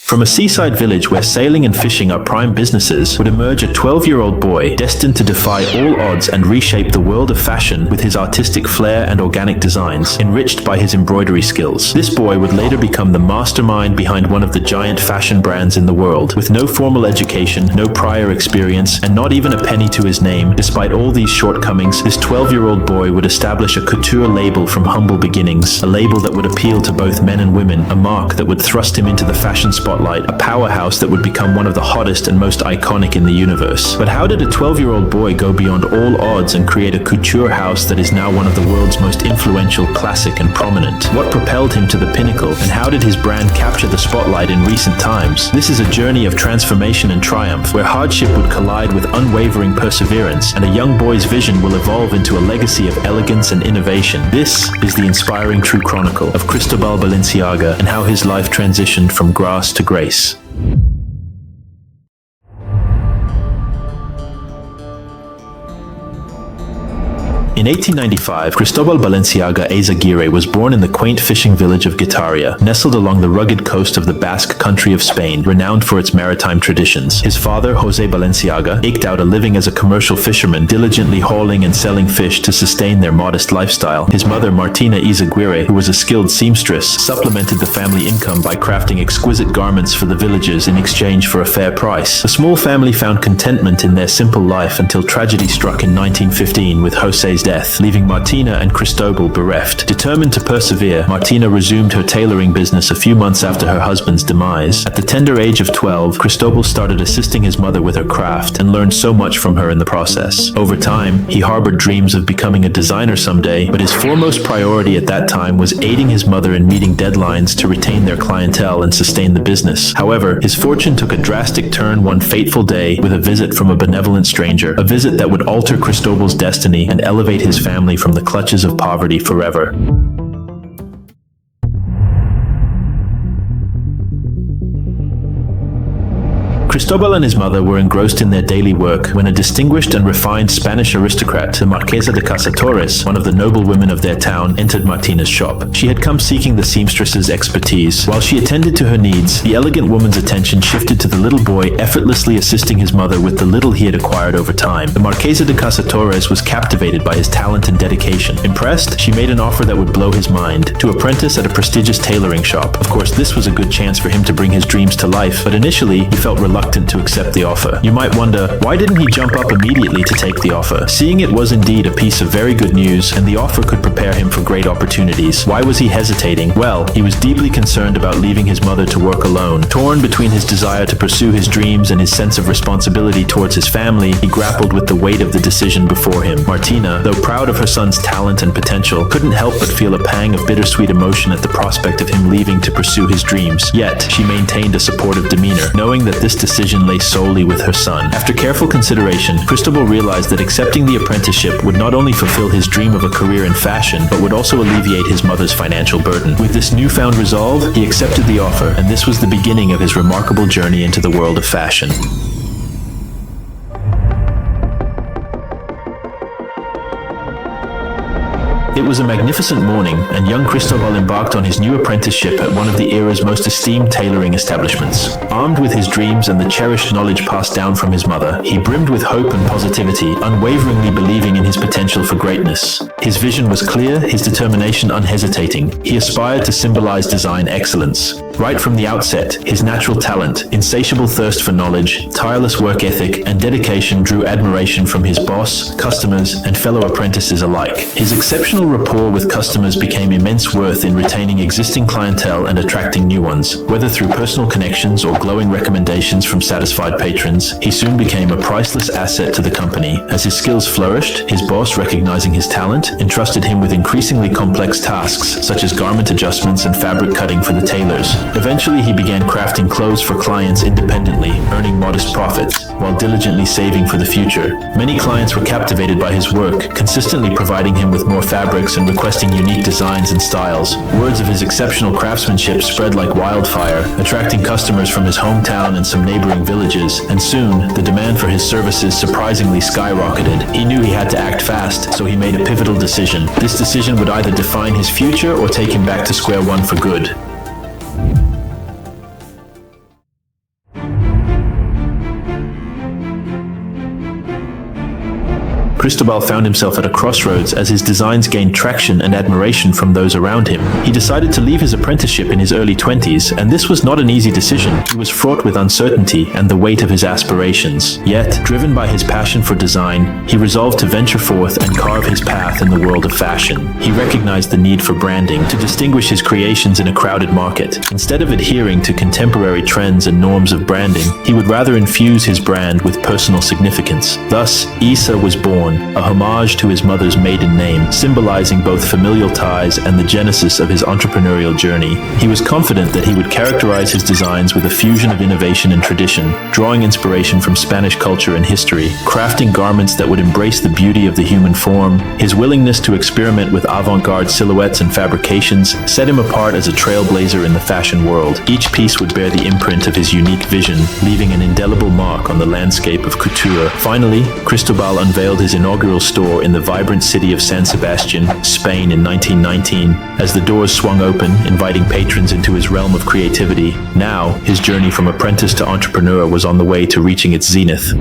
From a seaside village where sailing and fishing are prime businesses would emerge a 12-year-old boy destined to defy all odds and reshape the world of fashion with his artistic flair and organic designs, enriched by his embroidery skills. This boy would later become the mastermind behind one of the giant fashion brands in the world. With no formal education, no prior experience, and not even a penny to his name, despite all these shortcomings, this 12-year-old boy would establish a couture label from humble beginnings, a label that would appeal to both men and women, a mark that would thrust him into the fashion spotlight, a powerhouse that would become one of the hottest and most iconic in the universe. But how did a 12-year-old boy go beyond all odds and create a couture house that is now one of the world's most influential, classic, and prominent? What propelled him to the pinnacle, and how did his brand capture the spotlight in recent times? This is a journey of transformation and triumph, where hardship would collide with unwavering perseverance, and a young boy's vision will evolve into a legacy of elegance and innovation. This is the inspiring true chronicle of Cristóbal Balenciaga and how his life transitioned from grass to grace. In 1895, Cristóbal Balenciaga Eizaguirre was born in the quaint fishing village of Guetaria, nestled along the rugged coast of the Basque country of Spain, renowned for its maritime traditions. His father, José Balenciaga, eked out a living as a commercial fisherman, diligently hauling and selling fish to sustain their modest lifestyle. His mother, Martina Eizaguirre, who was a skilled seamstress, supplemented the family income by crafting exquisite garments for the villagers in exchange for a fair price. The small family found contentment in their simple life until tragedy struck in 1915 with José's death, leaving Martina and Cristóbal bereft. Determined to persevere, Martina resumed her tailoring business a few months after her husband's demise. At the tender age of 12, Cristóbal started assisting his mother with her craft and learned so much from her in the process. Over time, he harbored dreams of becoming a designer someday, but his foremost priority at that time was aiding his mother in meeting deadlines to retain their clientele and sustain the business. However, his fortune took a drastic turn one fateful day with a visit from a benevolent stranger, a visit that would alter Cristóbal's destiny and elevate his family from the clutches of poverty forever. Cristóbal and his mother were engrossed in their daily work when a distinguished and refined Spanish aristocrat, the Marquesa de Casatorres, one of the noble women of their town, entered Martina's shop. She had come seeking the seamstress's expertise. While she attended to her needs, the elegant woman's attention shifted to the little boy effortlessly assisting his mother with the little he had acquired over time. The Marquesa de Casatorres was captivated by his talent and dedication. Impressed, she made an offer that would blow his mind: to apprentice at a prestigious tailoring shop. Of course, this was a good chance for him to bring his dreams to life, but initially, he felt reluctant to accept the offer. You might wonder, why didn't he jump up immediately to take the offer? Seeing it was indeed a piece of very good news, and the offer could prepare him for great opportunities. Why was he hesitating? Well, he was deeply concerned about leaving his mother to work alone. Torn between his desire to pursue his dreams and his sense of responsibility towards his family, he grappled with the weight of the decision before him. Martina, though proud of her son's talent and potential, couldn't help but feel a pang of bittersweet emotion at the prospect of him leaving to pursue his dreams. Yet, she maintained a supportive demeanor, knowing that this decision lay solely with her son. After careful consideration, Cristóbal realized that accepting the apprenticeship would not only fulfill his dream of a career in fashion, but would also alleviate his mother's financial burden. With this newfound resolve, he accepted the offer, and this was the beginning of his remarkable journey into the world of fashion. It was a magnificent morning, and young Cristóbal embarked on his new apprenticeship at one of the era's most esteemed tailoring establishments. Armed with his dreams and the cherished knowledge passed down from his mother, he brimmed with hope and positivity, unwaveringly believing in his potential for greatness. His vision was clear, his determination unhesitating. He aspired to symbolize design excellence. Right from the outset, his natural talent, insatiable thirst for knowledge, tireless work ethic, and dedication drew admiration from his boss, customers, and fellow apprentices alike. His exceptional rapport with customers became immense worth in retaining existing clientele and attracting new ones. Whether through personal connections or glowing recommendations from satisfied patrons, he soon became a priceless asset to the company. As his skills flourished, his boss, recognizing his talent, entrusted him with increasingly complex tasks, such as garment adjustments and fabric cutting for the tailors. Eventually, he began crafting clothes for clients independently, earning modest profits, while diligently saving for the future. Many clients were captivated by his work, consistently providing him with more fabrics and requesting unique designs and styles. Words of his exceptional craftsmanship spread like wildfire, attracting customers from his hometown and some neighboring villages, and soon, the demand for his services surprisingly skyrocketed. He knew he had to act fast, so he made a pivotal decision. This decision would either define his future or take him back to square one for good. Cristóbal found himself at a crossroads as his designs gained traction and admiration from those around him. He decided to leave his apprenticeship in his early 20s, and this was not an easy decision. He was fraught with uncertainty and the weight of his aspirations. Yet, driven by his passion for design, he resolved to venture forth and carve his path in the world of fashion. He recognized the need for branding to distinguish his creations in a crowded market. Instead of adhering to contemporary trends and norms of branding, he would rather infuse his brand with personal significance. Thus, Isa was born, a homage to his mother's maiden name, symbolizing both familial ties and the genesis of his entrepreneurial journey. He was confident that he would characterize his designs with a fusion of innovation and tradition, drawing inspiration from Spanish culture and history, crafting garments that would embrace the beauty of the human form. His willingness to experiment with avant-garde silhouettes and fabrications set him apart as a trailblazer in the fashion world. Each piece would bear the imprint of his unique vision, leaving an indelible mark on the landscape of couture. Finally, Cristóbal unveiled his inaugural store in the vibrant city of San Sebastian, Spain in 1919. As the doors swung open, inviting patrons into his realm of creativity, now his journey from apprentice to entrepreneur was on the way to reaching its zenith.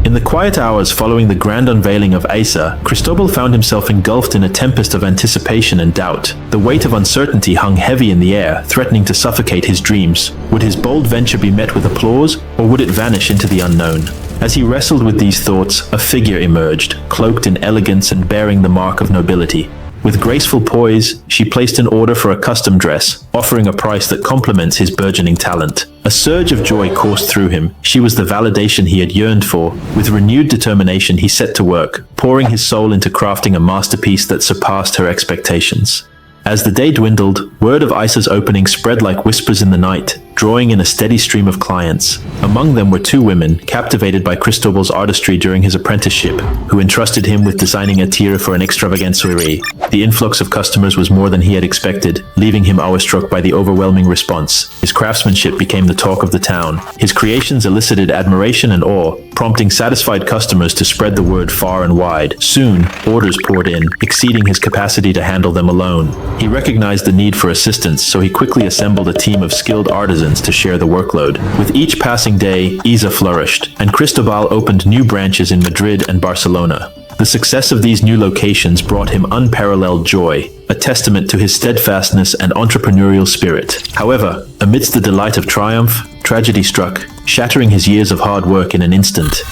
In the quiet hours following the grand unveiling of Isa, Cristóbal found himself engulfed in a tempest of anticipation and doubt. The weight of uncertainty hung heavy in the air, threatening to suffocate his dreams. Would his bold venture be met with applause, or would it vanish into the unknown? As he wrestled with these thoughts, a figure emerged, cloaked in elegance and bearing the mark of nobility. With graceful poise, she placed an order for a custom dress, offering a price that complements his burgeoning talent. A surge of joy coursed through him. She was the validation he had yearned for. With renewed determination, he set to work, pouring his soul into crafting a masterpiece that surpassed her expectations. As the day dwindled, word of Isa's opening spread like whispers in the night, drawing in a steady stream of clients. Among them were two women, captivated by Cristóbal's artistry during his apprenticeship, who entrusted him with designing a tiara for an extravagant soirée. The influx of customers was more than he had expected, leaving him awestruck by the overwhelming response. His craftsmanship became the talk of the town. His creations elicited admiration and awe, prompting satisfied customers to spread the word far and wide. Soon, orders poured in, exceeding his capacity to handle them alone. He recognized the need for assistance, so he quickly assembled a team of skilled artisans to share the workload. With each passing day, Isa flourished, and Cristóbal opened new branches in Madrid and Barcelona. The success of these new locations brought him unparalleled joy, a testament to his steadfastness and entrepreneurial spirit. However, amidst the delight of triumph, tragedy struck, shattering his years of hard work in an instant.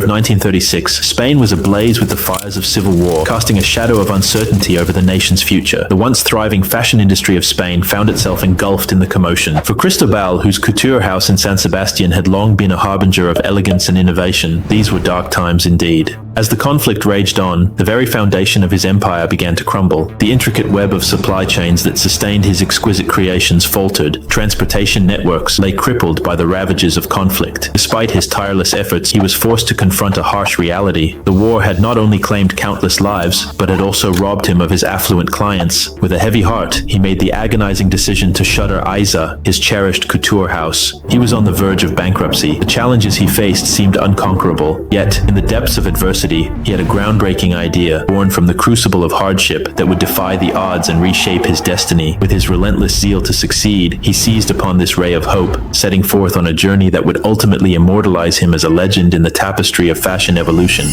1936, Spain was ablaze with the fires of civil war, casting a shadow of uncertainty over the nation's future. The once thriving fashion industry of Spain found itself engulfed in the commotion. For Cristóbal, whose couture house in San Sebastian had long been a harbinger of elegance and innovation, these were dark times indeed. As the conflict raged on, the very foundation of his empire began to crumble. The intricate web of supply chains that sustained his exquisite creations faltered. Transportation networks lay crippled by the ravages of conflict. Despite his tireless efforts, he was forced to confront a harsh reality. The war had not only claimed countless lives, but had also robbed him of his affluent clients. With a heavy heart, he made the agonizing decision to shutter Isa, his cherished couture house. He was on the verge of bankruptcy. The challenges he faced seemed unconquerable. Yet, in the depths of adversity, he had a groundbreaking idea, born from the crucible of hardship, that would defy the odds and reshape his destiny. With his relentless zeal to succeed, he seized upon this ray of hope, setting forth on a journey that would ultimately immortalize him as a legend in the tapestry of fashion evolution.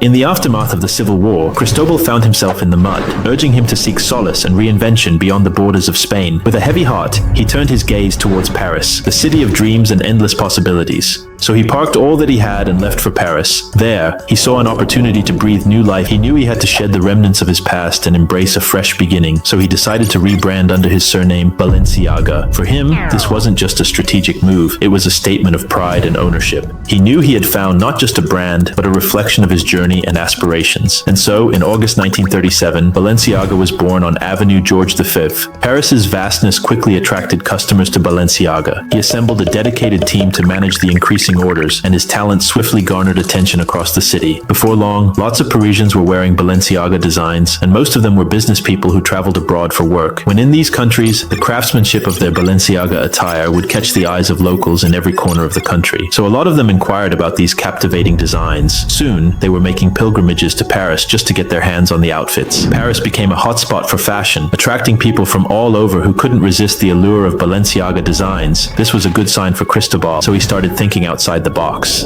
In the aftermath of the Civil War, Cristóbal found himself in the mud, urging him to seek solace and reinvention beyond the borders of Spain. With a heavy heart, he turned his gaze towards Paris, the city of dreams and endless possibilities. So he parked all that he had and left for Paris. There, he saw an opportunity to breathe new life. He knew he had to shed the remnants of his past and embrace a fresh beginning, so he decided to rebrand under his surname Balenciaga. For him, this wasn't just a strategic move, it was a statement of pride and ownership. He knew he had found not just a brand, but a reflection of his journey and aspirations. And so, in August 1937, Balenciaga was born on Avenue George V. Paris's vastness quickly attracted customers to Balenciaga. He assembled a dedicated team to manage the increasing placing orders, and his talent swiftly garnered attention across the city. Before long, lots of Parisians were wearing Balenciaga designs, and most of them were business people who traveled abroad for work. When in these countries, the craftsmanship of their Balenciaga attire would catch the eyes of locals in every corner of the country. So a lot of them inquired about these captivating designs. Soon, they were making pilgrimages to Paris just to get their hands on the outfits. Paris became a hotspot for fashion, attracting people from all over who couldn't resist the allure of Balenciaga designs. This was a good sign for Cristóbal, so he started thinking outside the box.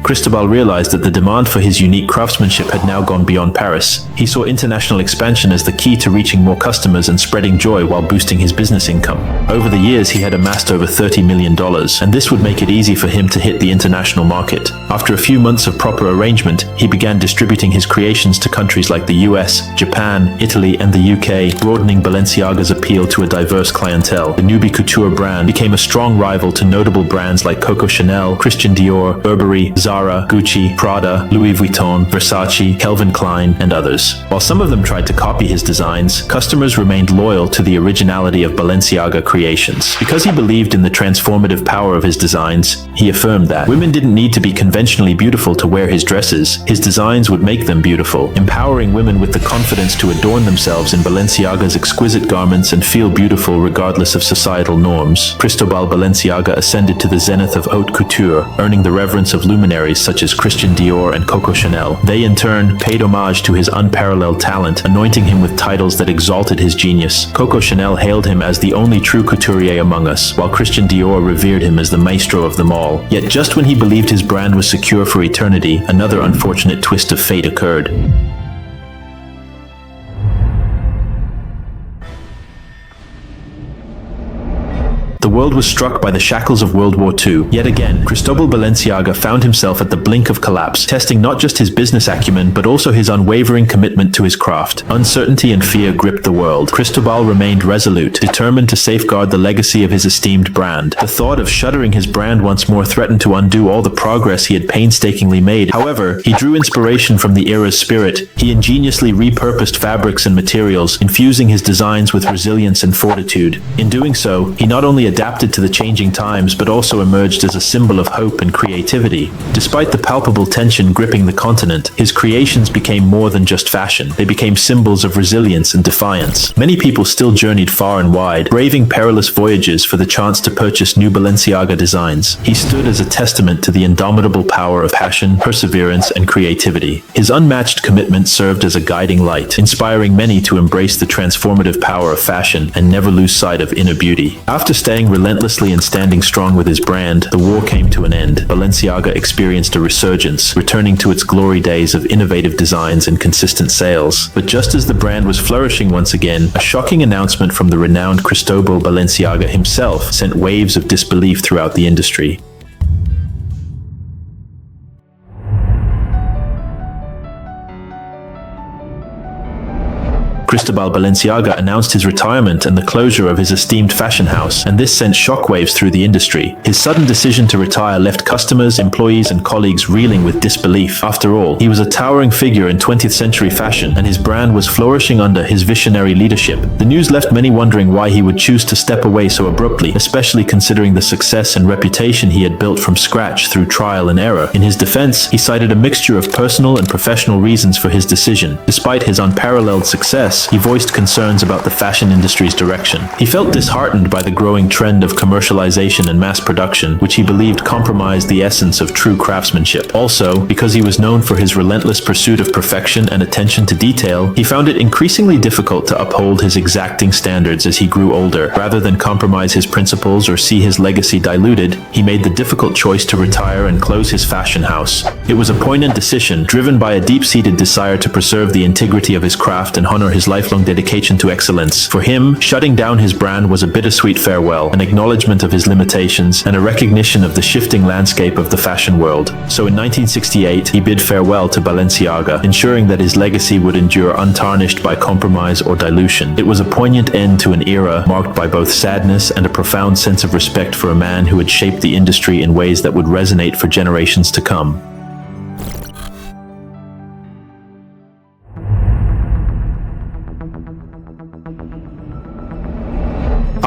Cristóbal realized that the demand for his unique craftsmanship had now gone beyond Paris. He saw international expansion as the key to reaching more customers and spreading joy while boosting his business income. Over the years, he had amassed over $30 million, and this would make it easy for him to hit the international market. After a few months of proper arrangement, he began distributing his creations to countries like the US, Japan, Italy, and the UK, broadening Balenciaga's appeal to a diverse clientele. The Nubi Couture brand became a strong rival to notable brands like Coco Chanel, Christian Dior, Burberry, Zara, Gucci, Prada, Louis Vuitton, Versace, Calvin Klein, and others. While some of them tried to copy his designs, customers remained loyal to the originality of Balenciaga creations. Because he believed in the transformative power of his designs, he affirmed that women didn't need to be conventionally beautiful to wear his dresses. His designs would make them beautiful, empowering women with the confidence to adorn themselves in Balenciaga's exquisite garments and feel beautiful regardless of societal norms. Cristóbal Balenciaga ascended to the zenith of haute couture, earning the reverence of luminaries such as Christian Dior and Coco Chanel. They in turn paid homage to his unparalleled talent, anointing him with titles that exalted his genius. Coco Chanel hailed him as the only true couturier among us, while Christian Dior revered him as the maestro of them all. Yet just when he believed his brand was secure for eternity, another unfortunate twist of fate occurred. The world was struck by the shackles of World War II. Yet again, Cristóbal Balenciaga found himself at the blink of collapse, testing not just his business acumen, but also his unwavering commitment to his craft. Uncertainty and fear gripped the world. Cristóbal remained resolute, determined to safeguard the legacy of his esteemed brand. The thought of shuttering his brand once more threatened to undo all the progress he had painstakingly made. However, he drew inspiration from the era's spirit. He ingeniously repurposed fabrics and materials, infusing his designs with resilience and fortitude. In doing so, he not only adapted to the changing times, but also emerged as a symbol of hope and creativity. Despite the palpable tension gripping the continent, his creations became more than just fashion. They became symbols of resilience and defiance. Many people still journeyed far and wide, braving perilous voyages for the chance to purchase new Balenciaga designs. He stood as a testament to the indomitable power of passion, perseverance, and creativity. His unmatched commitment served as a guiding light, inspiring many to embrace the transformative power of fashion and never lose sight of inner beauty. After staying relentlessly and standing strong with his brand, the war came to an end. Balenciaga experienced a resurgence, returning to its glory days of innovative designs and consistent sales. But just as the brand was flourishing once again, a shocking announcement from the renowned Cristóbal Balenciaga himself sent waves of disbelief throughout the industry. Cristóbal Balenciaga announced his retirement and the closure of his esteemed fashion house, and this sent shockwaves through the industry. His sudden decision to retire left customers, employees, and colleagues reeling with disbelief. After all, he was a towering figure in 20th century fashion, and his brand was flourishing under his visionary leadership. The news left many wondering why he would choose to step away so abruptly, especially considering the success and reputation he had built from scratch through trial and error. In his defense, he cited a mixture of personal and professional reasons for his decision. Despite his unparalleled success, he voiced concerns about the fashion industry's direction. He felt disheartened by the growing trend of commercialization and mass production, which he believed compromised the essence of true craftsmanship. Also, because he was known for his relentless pursuit of perfection and attention to detail, he found it increasingly difficult to uphold his exacting standards as he grew older. Rather than compromise his principles or see his legacy diluted, he made the difficult choice to retire and close his fashion house. It was a poignant decision, driven by a deep-seated desire to preserve the integrity of his craft and honor his lifelong dedication to excellence. For him, shutting down his brand was a bittersweet farewell, an acknowledgement of his limitations, and a recognition of the shifting landscape of the fashion world. So in 1968, he bid farewell to Balenciaga, ensuring that his legacy would endure untarnished by compromise or dilution. It was a poignant end to an era marked by both sadness and a profound sense of respect for a man who had shaped the industry in ways that would resonate for generations to come.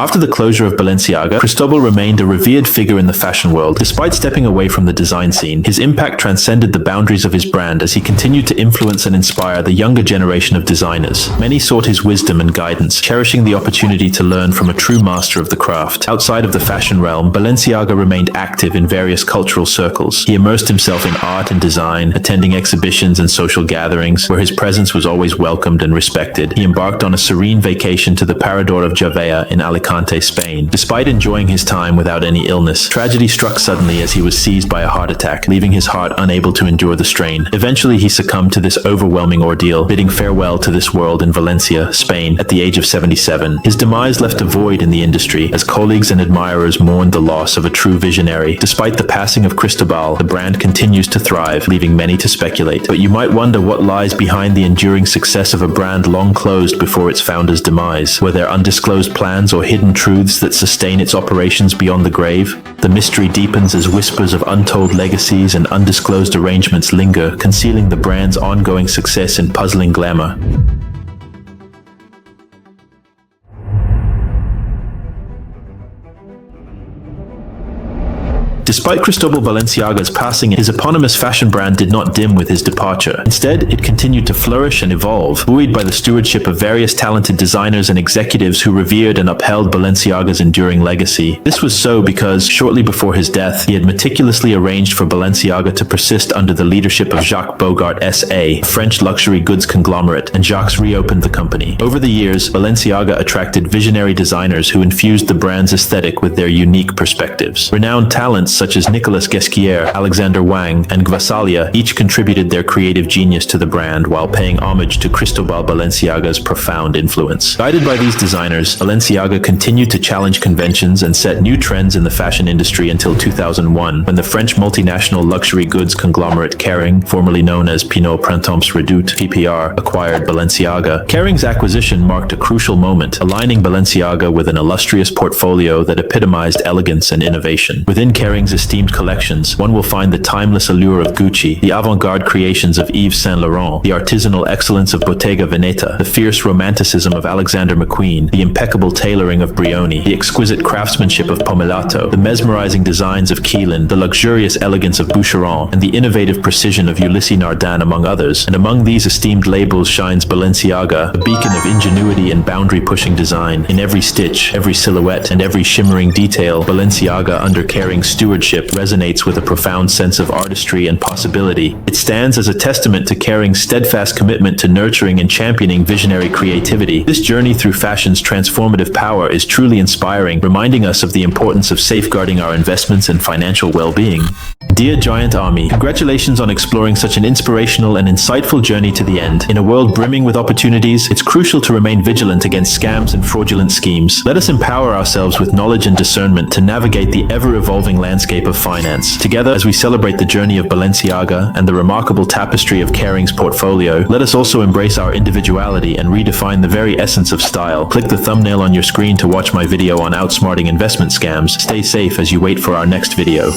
After the closure of Balenciaga, Cristóbal remained a revered figure in the fashion world. Despite stepping away from the design scene, his impact transcended the boundaries of his brand as he continued to influence and inspire the younger generation of designers. Many sought his wisdom and guidance, cherishing the opportunity to learn from a true master of the craft. Outside of the fashion realm, Balenciaga remained active in various cultural circles. He immersed himself in art and design, attending exhibitions and social gatherings, where his presence was always welcomed and respected. He embarked on a serene vacation to the Parador of Javea in Alicante, Spain. Despite enjoying his time without any illness, tragedy struck suddenly as he was seized by a heart attack, leaving his heart unable to endure the strain. Eventually, he succumbed to this overwhelming ordeal, bidding farewell to this world in Valencia, Spain, at the age of 77. His demise left a void in the industry, as colleagues and admirers mourned the loss of a true visionary. Despite the passing of Cristóbal, the brand continues to thrive, leaving many to speculate. But you might wonder what lies behind the enduring success of a brand long closed before its founder's demise. Were there undisclosed plans or hidden truths that sustain its operations beyond the grave? The mystery deepens as whispers of untold legacies and undisclosed arrangements linger, concealing the brand's ongoing success in puzzling glamour. Despite Cristóbal Balenciaga's passing, his eponymous fashion brand did not dim with his departure. Instead, it continued to flourish and evolve, buoyed by the stewardship of various talented designers and executives who revered and upheld Balenciaga's enduring legacy. This was so because, shortly before his death, he had meticulously arranged for Balenciaga to persist under the leadership of Jacques Bogart S.A., a French luxury goods conglomerate, and Jacques reopened the company. Over the years, Balenciaga attracted visionary designers who infused the brand's aesthetic with their unique perspectives. Renowned talents such as Nicolas Ghesquière, Alexander Wang, and Gvasalia each contributed their creative genius to the brand while paying homage to Cristóbal Balenciaga's profound influence. Guided by these designers, Balenciaga continued to challenge conventions and set new trends in the fashion industry until 2001, when the French multinational luxury goods conglomerate Kering, formerly known as Pinot Printemps Redoute (PPR), acquired Balenciaga. Kering's acquisition marked a crucial moment, aligning Balenciaga with an illustrious portfolio that epitomized elegance and innovation. Within Kering's esteemed collections, one will find the timeless allure of Gucci, the avant-garde creations of Yves Saint Laurent, the artisanal excellence of Bottega Veneta, the fierce romanticism of Alexander McQueen, the impeccable tailoring of Brioni, the exquisite craftsmanship of Pomellato, the mesmerizing designs of Keelan, the luxurious elegance of Boucheron, and the innovative precision of Ulysse Nardin, among others. And among these esteemed labels shines Balenciaga, a beacon of ingenuity and boundary-pushing design. In every stitch, every silhouette, and every shimmering detail, Balenciaga, under Kering's stewardship, resonates with a profound sense of artistry and possibility. It stands as a testament to Kering's steadfast commitment to nurturing and championing visionary creativity. This journey through fashion's transformative power is truly inspiring, reminding us of the importance of safeguarding our investments and financial well-being. Dear Giant Army, congratulations on exploring such an inspirational and insightful journey to the end. In a world brimming with opportunities, it's crucial to remain vigilant against scams and fraudulent schemes. Let us empower ourselves with knowledge and discernment to navigate the ever-evolving landscape of finance. Together, as we celebrate the journey of Balenciaga and the remarkable tapestry of Kering's portfolio, let us also embrace our individuality and redefine the very essence of style. Click the thumbnail on your screen to watch my video on outsmarting investment scams. Stay safe as you wait for our next video.